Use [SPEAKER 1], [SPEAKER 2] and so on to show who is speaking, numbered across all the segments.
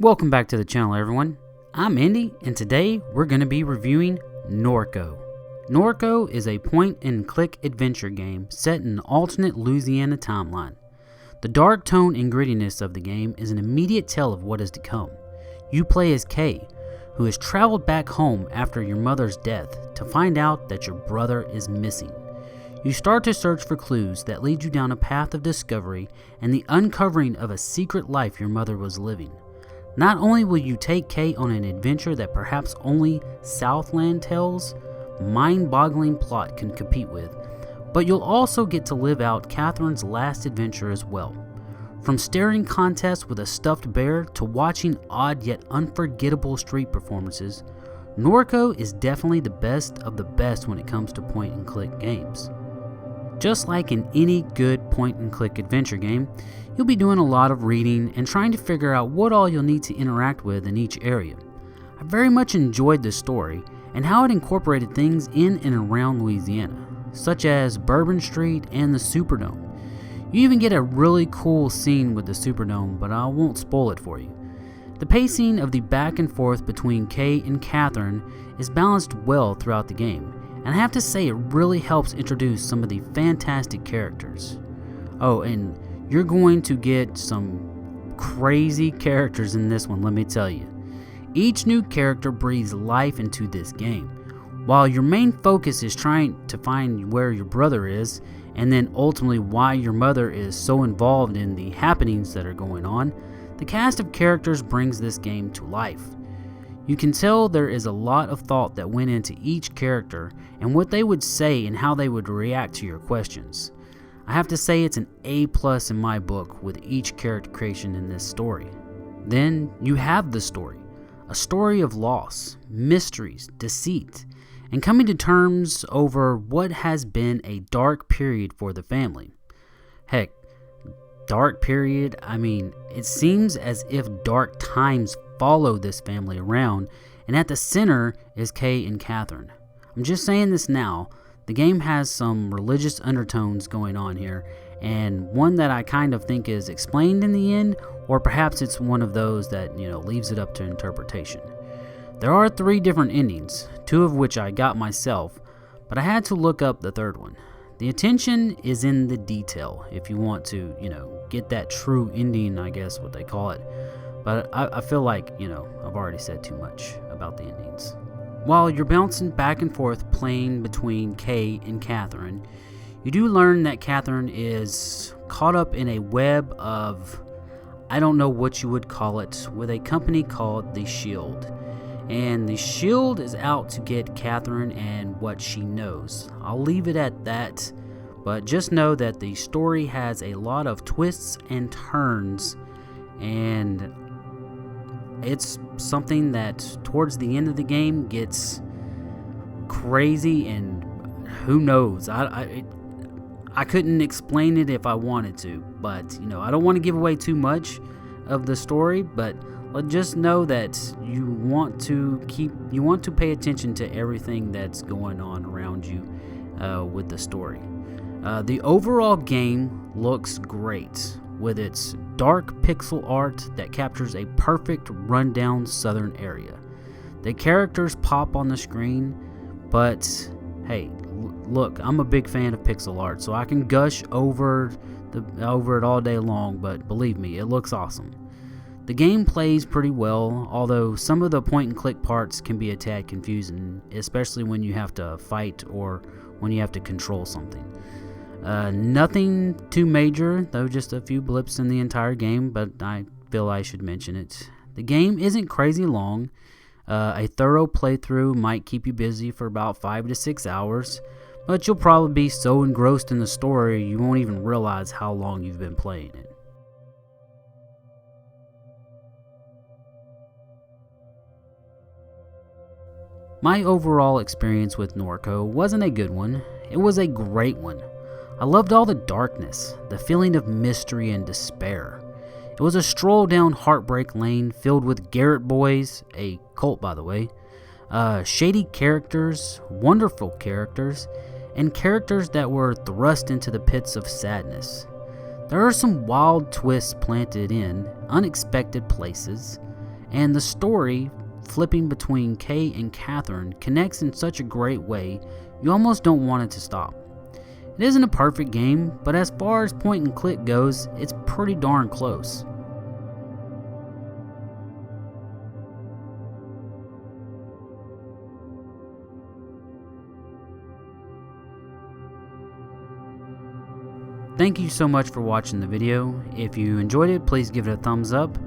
[SPEAKER 1] Welcome back to the channel, everyone. I'm Andy, and today we're going to be reviewing Norco. Norco is a point-and-click adventure game set in an alternate Louisiana timeline. The dark tone and grittiness of the game is an immediate tell of what is to come. You play as Kay, who has traveled back home after your mother's death to find out that your brother is missing. You start to search for clues that lead you down a path of discovery and the uncovering of a secret life your mother was living. Not only will you take Kay on an adventure that perhaps only Southland Tales' mind-boggling plot can compete with, but you'll also get to live out Catherine's last adventure as well. From staring contests with a stuffed bear to watching odd yet unforgettable street performances, Norco is definitely the best of the best when it comes to point-and-click games. Just like in any good point-and-click adventure game, you'll be doing a lot of reading and trying to figure out what all you'll need to interact with in each area. I very much enjoyed the story and how it incorporated things in and around Louisiana, such as Bourbon Street and the Superdome. You even get a really cool scene with the Superdome, but I won't spoil it for you. The pacing of the back and forth between Kay and Catherine is balanced well throughout the game, and I have to say it really helps introduce some of the fantastic characters. Oh, and you're going to get some crazy characters in this one, let me tell you. Each new character breathes life into this game. While your main focus is trying to find where your brother is, and then ultimately why your mother is so involved in the happenings that are going on, the cast of characters brings this game to life. You can tell there is a lot of thought that went into each character and what they would say and how they would react to your questions. I have to say it's an A+ in my book with each character creation in this story. Then you have the story, a story of loss, mysteries, deceit, and coming to terms over what has been a dark period for the family. Heck, dark period, it seems as if dark times follow this family around, and at the center is Kay and Catherine. I'm just saying this now, the game has some religious undertones going on here, and one that I kind of think is explained in the end, or perhaps it's one of those that, leaves it up to interpretation. There are 3 different endings, 2 of which I got myself, but I had to look up the third one. The attention is in the detail if you want to, get that true ending, I guess what they call it. But I feel like, I've already said too much about the endings. While you're bouncing back and forth playing between Kay and Catherine, you do learn that Catherine is caught up in a web of, I don't know what you would call it, with a company called The Shield. And The Shield is out to get Catherine and what she knows. I'll leave it at that, but just know that the story has a lot of twists and turns, and it's something that towards the end of the game gets crazy, and who knows. I couldn't explain it if I wanted to, but I don't want to give away too much of the story, but just know that you want to pay attention to everything that's going on around you with the story. The overall game looks great with its dark pixel art that captures a perfect rundown southern area. The characters pop on the screen, but hey, look, I'm a big fan of pixel art, so I can gush over it all day long, but believe me, it looks awesome. The game plays pretty well, although some of the point-and-click parts can be a tad confusing, especially when you have to fight or when you have to control something. Nothing too major, though just a few blips in the entire game, but I feel I should mention it. The game isn't crazy long. A thorough playthrough might keep you busy for about 5 to 6 hours, but you'll probably be so engrossed in the story you won't even realize how long you've been playing it. My overall experience with Norco wasn't a good one, it was a great one. I loved all the darkness, the feeling of mystery and despair. It was a stroll down Heartbreak Lane filled with Garrett Boys, a cult by the way, shady characters, wonderful characters, and characters that were thrust into the pits of sadness. There are some wild twists planted in unexpected places, And the story, flipping between Kay and Catherine, connects in such a great way, you almost don't want it to stop. It isn't a perfect game, but as far as point and click goes, it's pretty darn close. Thank you so much for watching the video. If you enjoyed it, please give it a thumbs up.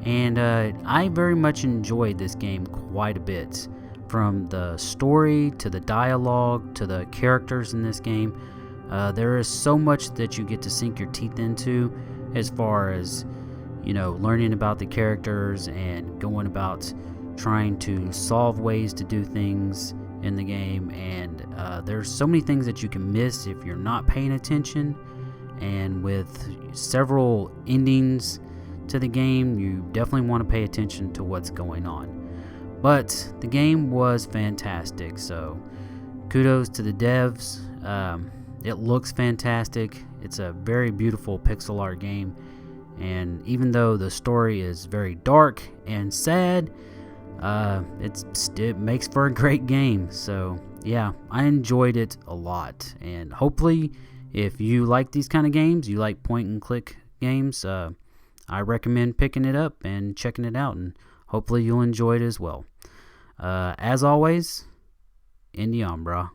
[SPEAKER 1] And I very much enjoyed this game quite a bit. From the story, to the dialogue, to the characters in this game. There is so much that you get to sink your teeth into as far as, learning about the characters and going about trying to solve ways to do things in the game. And there's so many things that you can miss if you're not paying attention. And with several endings to the game, you definitely want to pay attention to what's going on. But the game was fantastic, so kudos to the devs. It looks fantastic. It's a very beautiful pixel art game, and even though the story is very dark and sad, it makes for a great game. So yeah, I enjoyed it a lot, and hopefully if you like these kind of games, you like point and click games, I recommend picking it up and checking it out, and hopefully you'll enjoy it as well. As always, Indy on, brah.